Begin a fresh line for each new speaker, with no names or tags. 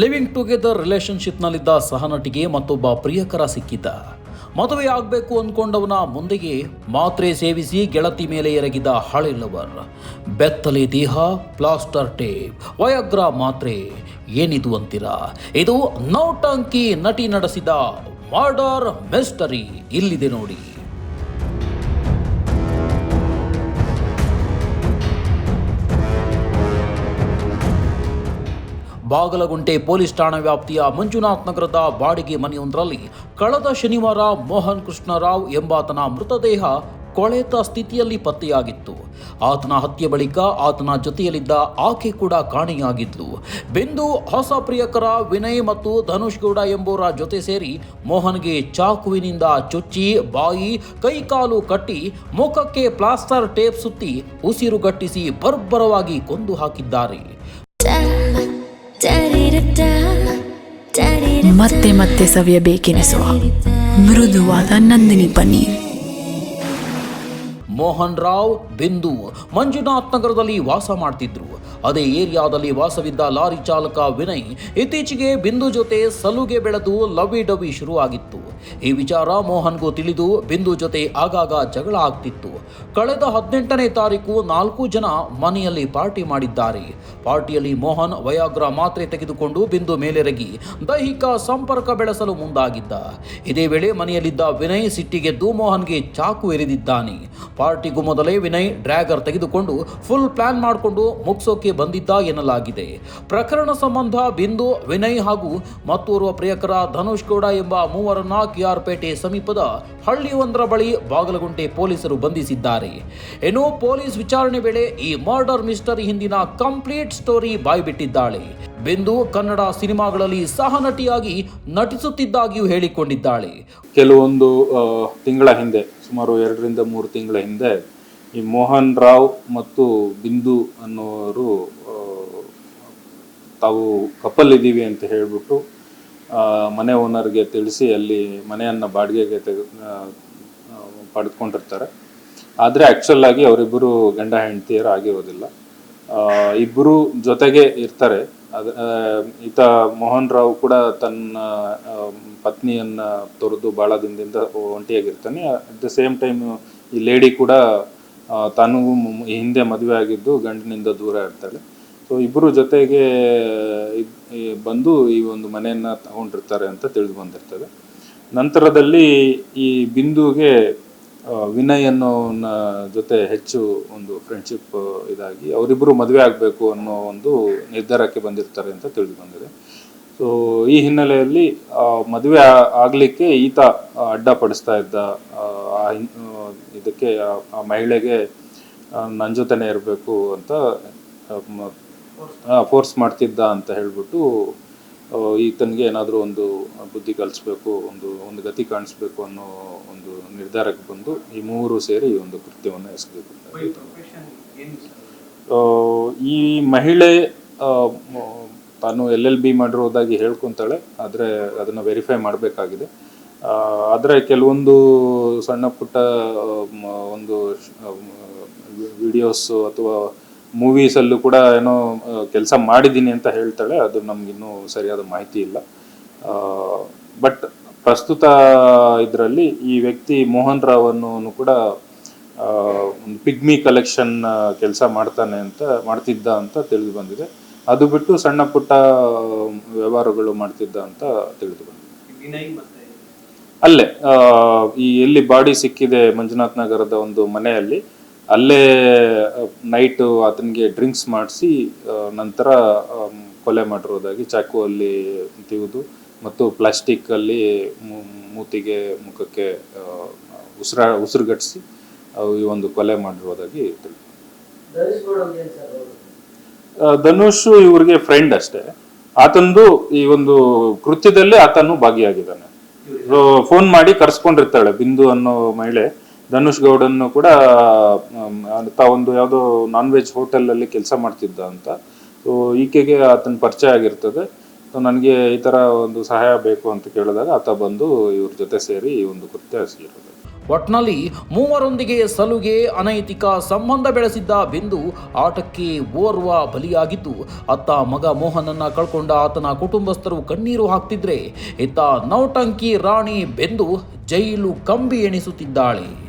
Living together ರಿಲೇಶನ್ಶಿಪ್ನಲ್ಲಿದ್ದ ಸಹನಟಿಗೆ ಮತ್ತೊಬ್ಬ ಪ್ರಿಯಕರ ಸಿಕ್ಕಿದ್ದ. ಮದುವೆ ಆಗಬೇಕು ಅಂದ್ಕೊಂಡವನ ಮುಂದೆಯೇ ಮಾತ್ರೆ ಸೇವಿಸಿ ಗೆಳತಿ ಮೇಲೆ ಎರಗಿದ ಹಳೆ ಲವರ್. ಬೆತ್ತಲೆ ದೇಹ, ಪ್ಲಾಸ್ಟರ್ ಟೇಪ್, ವಯಾಗ್ರಾ ಮಾತ್ರೆ, ಏನಿದು ಅಂತೀರಾ? ಇದು ನೌಟಂಕಿ ನಟಿ ನಡೆಸಿದ ಮರ್ಡರ್ ಮಿಸ್ಟರಿ. ಇಲ್ಲಿದೆ ನೋಡಿ. ಬಾಗಲಗುಂಟೆ ಪೊಲೀಸ್ ಠಾಣಾ ವ್ಯಾಪ್ತಿಯ ಮಂಜುನಾಥ್ ನಗರದ ಬಾಡಿಗೆ ಮನೆಯೊಂದರಲ್ಲಿ ಕಳೆದ ಶನಿವಾರ ಮೋಹನ್ ಕೃಷ್ಣರಾವ್ ಎಂಬಾತನ ಮೃತದೇಹ ಕೊಳೆತ ಸ್ಥಿತಿಯಲ್ಲಿ ಪತ್ತೆಯಾಗಿತ್ತು. ಆತನ ಹತ್ಯೆ ಬಳಿಕ ಆತನ ಜೊತೆಯಲ್ಲಿದ್ದ ಆಕೆ ಕೂಡ ಕಾಣೆಯಾಗಿದ್ಲು. ಬಿಂದು ಹೊಸ ಪ್ರಿಯಕರ ವಿನಯ್ ಮತ್ತು ಧನುಷ್ ಗೌಡ ಎಂಬುವರ ಜೊತೆ ಸೇರಿ ಮೋಹನ್ಗೆ ಚಾಕುವಿನಿಂದ ಚುಚ್ಚಿ ಬಾಯಿ ಕೈಕಾಲು ಕಟ್ಟಿ ಮುಖಕ್ಕೆ ಪ್ಲಾಸ್ಟರ್ ಟೇಪ್ ಸುತ್ತಿ ಉಸಿರುಗಟ್ಟಿಸಿ ಬರ್ಬರವಾಗಿ ಕೊಂದು ಹಾಕಿದ್ದಾರೆ.
ಮತ್ತೆ ಮತ್ತೆ ಸವಿಯಬೇಕೆನಿಸುವ ಮೃದುವಾದ ನಂದಿನಿ ಪನ್ನೀರ್.
ಮೋಹನ್ ರಾವ್, ಬಿಂದು ಮಂಜುನಾಥ್ ನಗರದಲ್ಲಿ ವಾಸ ಮಾಡ್ತಿದ್ರು. ಅದೇ ಏರಿಯಾದಲ್ಲಿ ವಾಸವಿದ್ದ ಲಾರಿ ಚಾಲಕ ವಿನಯ್ ಇತ್ತೀಚೆಗೆ ಬಿಂದು ಜೊತೆ ಸಲುಗೆ ಬೆಳೆದು ಲವಿ ಡವಿ ಶುರುವಾಗಿತ್ತು. ಈ ವಿಚಾರ ಮೋಹನ್ಗೂ ತಿಳಿದು ಬಿಂದು ಜೊತೆ ಆಗಾಗ ಜಗಳ ಆಗ್ತಿತ್ತು. ಕಳೆದ 18ನೇ ತಾರೀಕು 4 ಜನ ಮನೆಯಲ್ಲಿ ಪಾರ್ಟಿ ಮಾಡಿದ್ದಾರೆ. ಪಾರ್ಟಿಯಲ್ಲಿ ಮೋಹನ್ ವಯಾಗ್ರಾ ಮಾತ್ರೆ ತೆಗೆದುಕೊಂಡು ಬಿಂದು ಮೇಲೆರಗಿ ದೈಹಿಕ ಸಂಪರ್ಕ ಬೆಳೆಸಲು ಮುಂದಾಗಿದ್ದ. ಇದೇ ವೇಳೆ ಮನೆಯಲ್ಲಿದ್ದ ವಿನಯ್ ಸಿಟ್ಟಿಗೆದ್ದು ಮೋಹನ್ಗೆ ಚಾಕು ಎರೆದಿದ್ದಾನೆ. ಪಾರ್ಟಿಗೂ ಮೊದಲೇ ವಿನಯ್ ಡ್ರ್ಯಾಗರ್ ತೆಗೆದುಕೊಂಡು ಫುಲ್ ಪ್ಲಾನ್ ಮಾಡಿಕೊಂಡು ಮುಗಿಸೋಕೆ ಬಂದಿದ್ದ ಎನ್ನಲಾಗಿದೆ. ಪ್ರಕರಣ ಸಂಬಂಧ ಬಿಂದು, ವಿನಯ್ ಹಾಗೂ ಮತ್ತೋರ್ವ ಪ್ರಿಯಕರ ಧನುಷ್ ಗೌಡ ಎಂಬ ಮೂವರನ್ನ KR ಪೇಟೆ ಸಮೀಪದ ಹಳ್ಳಿಯೊಂದರ ಬಳಿ ಬಾಗಲಗುಂಟೆ ಪೊಲೀಸರು ಬಂಧಿಸಿದ್ದಾರೆ. ಇನ್ನು ಪೊಲೀಸ್ ವಿಚಾರಣೆ ವೇಳೆ ಈ ಮರ್ಡರ್ ಮಿಸ್ಟರಿ ಹಿಂದಿನ ಕಂಪ್ಲೀಟ್ ಸ್ಟೋರಿ ಬಾಯ್ಬಿಟ್ಟಿದ್ದಾಳೆ. ಬಿಂದು ಕನ್ನಡ ಸಿನಿಮಾಗಳಲ್ಲಿ ಸಹನಟಿಯಾಗಿ ನಟಿಸುತ್ತಿದ್ದಾಗಿಯೂ ಹೇಳಿಕೊಂಡಿದ್ದಾಳೆ.
ಕೆಲವೊಂದು ತಿಂಗಳ ಹಿಂದೆ, ಸುಮಾರು 2 ರಿಂದ 3 ತಿಂಗಳ ಹಿಂದೆ, ಈ ಮೋಹನ್ ರಾವ್ ಮತ್ತು ಬಿಂದು ಅನ್ನೋರು ತಾವು ಕಪಲ್ ಇದ್ದೀವಿ ಅಂತ ಹೇಳಿಬಿಟ್ಟು ಮನೆ ಓನರ್ಗೆ ತಿಳಿಸಿ ಅಲ್ಲಿ ಮನೆಯನ್ನು ಬಾಡಿಗೆಗೆ ಪಡೆದುಕೊಂಡಿರ್ತಾರೆ. ಆದರೆ ಆ್ಯಕ್ಚುಲ್ ಆಗಿ ಅವರಿಬ್ಬರು ಗಂಡ ಹೆಂಡತಿಯರು ಆಗಿರೋದಿಲ್ಲ. ಇಬ್ಬರು ಜೊತೆಗೆ ಇರ್ತಾರೆ. ಈತ ಮೋಹನ್ ರಾವ್ ಕೂಡ ತನ್ನ ಪತ್ನಿಯನ್ನ ತೊರೆದು ಭಾಳ ದಿನದಿಂದ ಒಂಟಿಯಾಗಿರ್ತಾನೆ. ಅಟ್ ದ ಸೇಮ್ ಟೈಮ್ ಈ ಲೇಡಿ ಕೂಡ ತಾನು ಹಿಂದೆ ಮದುವೆ ಆಗಿದ್ದು ಗಂಡನಿಂದ ದೂರ ಇರ್ತಾಳೆ. ಸೊ ಇಬ್ಬರು ಜೊತೆಗೆ ಬಂದು ಈ ಒಂದು ಮನೆಯನ್ನು ತಗೊಂಡಿರ್ತಾರೆ ಅಂತ ತಿಳಿದು ಬಂದಿರ್ತದೆ. ನಂತರದಲ್ಲಿ ಈ ಬಿಂದುಗೆ ವಿನಯ್ ಅನ್ನೋನ ಜೊತೆ ಹೆಚ್ಚು ಒಂದು ಫ್ರೆಂಡ್ಶಿಪ್ ಇದಾಗಿ ಅವರಿಬ್ಬರು ಮದುವೆ ಆಗಬೇಕು ಅನ್ನೋ ಒಂದು ನಿರ್ಧಾರಕ್ಕೆ ಬಂದಿರ್ತಾರೆ ಅಂತ ತಿಳಿದು ಬಂದಿದೆ. ಸೊ ಈ ಹಿನ್ನೆಲೆಯಲ್ಲಿ ಮದುವೆ ಆಗಲಿಕ್ಕೆ ಈತ ಅಡ್ಡಪಡಿಸ್ತಾ ಇದ್ದ. ಇದಕ್ಕೆ ಆ ಮಹಿಳೆಗೆ ನನ್ನ ಜೊತೆನೇ ಇರಬೇಕು ಅಂತ ಫೋರ್ಸ್ ಮಾಡ್ತಿದ್ದ ಅಂತ ಹೇಳ್ಬಿಟ್ಟು ಈತನಿಗೆ ಏನಾದರೂ ಒಂದು ಬುದ್ಧಿ ಕಲಿಸ್ಬೇಕು, ಒಂದು ಗತಿ ಕಾಣಿಸ್ಬೇಕು ಅನ್ನೋ ಒಂದು ನಿರ್ಧಾರಕ್ಕೆ ಬಂದು ಈ ಮೂವರು ಸೇರಿ ಈ ಒಂದು ಕೃತ್ಯವನ್ನು ಎಸಗಬೇಕು. ಈ ಮಹಿಳೆ ತಾನು LLB ಮಾಡಿರೋದಾಗಿ ಹೇಳ್ಕೊತಾಳೆ. ಆದರೆ ಅದನ್ನು ವೆರಿಫೈ ಮಾಡಬೇಕಾಗಿದೆ. ಆದರೆ ಕೆಲವೊಂದು ಸಣ್ಣ ಪುಟ್ಟ ಒಂದು ವಿಡಿಯೋಸು ಅಥವಾ ಮೂವೀಸಲ್ಲೂ ಕೂಡ ಏನೋ ಕೆಲಸ ಮಾಡಿದ್ದೀನಿ ಅಂತ ಹೇಳ್ತಾಳೆ. ಅದು ನಮಗಿನ್ನೂ ಸರಿಯಾದ ಮಾಹಿತಿ ಇಲ್ಲ. ಬಟ್ ಪ್ರಸ್ತುತ ಇದರಲ್ಲಿ ಈ ವ್ಯಕ್ತಿ ಮೋಹನ್ ರಾವ್ ಅನ್ನೋನು ಕೂಡ ಒಂದು ಪಿಗ್ಮಿ ಕಲೆಕ್ಷನ್ ಕೆಲಸ ಮಾಡ್ತಿದ್ದ ಅಂತ ತಿಳಿದು ಬಂದಿದೆ. ಅದು ಬಿಟ್ಟು ಸಣ್ಣ ಪುಟ್ಟ ವ್ಯವಹಾರಗಳು ಮಾಡ್ತಿದ್ದ ಅಂತ ತಿಳಿದು ಬಂದಿದೆ. ಅಲ್ಲೇ ಈ ಎಲ್ಲಿ ಬಾಡಿ ಸಿಕ್ಕಿದೆ ಮಂಜುನಾಥ್ ನಗರದ ಒಂದು ಮನೆಯಲ್ಲಿ, ಅಲ್ಲೇ ನೈಟು ಆತನಿಗೆ ಡ್ರಿಂಕ್ಸ್ ಮಾಡಿಸಿ ನಂತರ ಕೊಲೆ ಮಾಡಿರೋದಾಗಿ ಚಾಕುವಲ್ಲಿ ತಿವಿದು ಮತ್ತು ಪ್ಲಾಸ್ಟಿಕ್ಕಲ್ಲಿ ಮೂತಿಗೆ ಮುಖಕ್ಕೆ ಉಸಿರುಗಟ್ಟಿಸಿ ಈ ಒಂದು ಕೊಲೆ ಮಾಡಿರೋದಾಗಿ ತಿಳಿದು. ಧನುಷ್ ಇವ್ರಿಗೆ ಫ್ರೆಂಡ್ ಅಷ್ಟೇ. ಆತಂದು ಈ ಒಂದು ಕೃತ್ಯದಲ್ಲಿ ಆತನು ಭಾಗಿಯಾಗಿದ್ದಾನೆ. ಫೋನ್ ಮಾಡಿ ಕರ್ಸ್ಕೊಂಡಿರ್ತಾಳೆ ಬಿಂದು ಅನ್ನೋ ಮಹಿಳೆ ಧನುಷ್ ಗೌಡನ್ನು ಕೂಡ. ಒಂದು ಯಾವುದೋ ನಾನ್ ವೆಜ್ ಹೋಟೆಲಲ್ಲಿ ಕೆಲಸ ಮಾಡ್ತಿದ್ದ ಅಂತ. ಸೊ ಈಕೆಗೆ ಆತನ ಪರಿಚಯ ಆಗಿರ್ತದೆ. ಸೊ ನನಗೆ ಈ ಥರ ಒಂದು ಸಹಾಯ ಬೇಕು ಅಂತ ಕೇಳಿದಾಗ ಆತ ಬಂದು ಇವ್ರ ಜೊತೆ ಸೇರಿ ಈ ಒಂದು ಕೃತ್ಯ ಎಸಗಿರೋದು.
ಒಟ್ನಲ್ಲಿ ಮೂವರೊಂದಿಗೆ ಸಲುಗೆ ಅನೈತಿಕ ಸಂಬಂಧ ಬೆಳೆಸಿದ್ದ ಬಿಂದು ಆಟಕ್ಕೆ ಓರ್ವ ಬಲಿಯಾಗಿದ್ದು, ಅತ್ತ ಮಗ ಮೋಹನನ್ನ ಕಳ್ಕೊಂಡ ಆತನ ಕುಟುಂಬಸ್ಥರು ಕಣ್ಣೀರು ಹಾಕ್ತಿದ್ರೆ, ಇತ್ತ ನೌಟಂಕಿ ರಾಣಿ ಬಿಂದು ಜೈಲು ಕಂಬಿ ಎಣಿಸುತ್ತಿದ್ದಾಳೆ.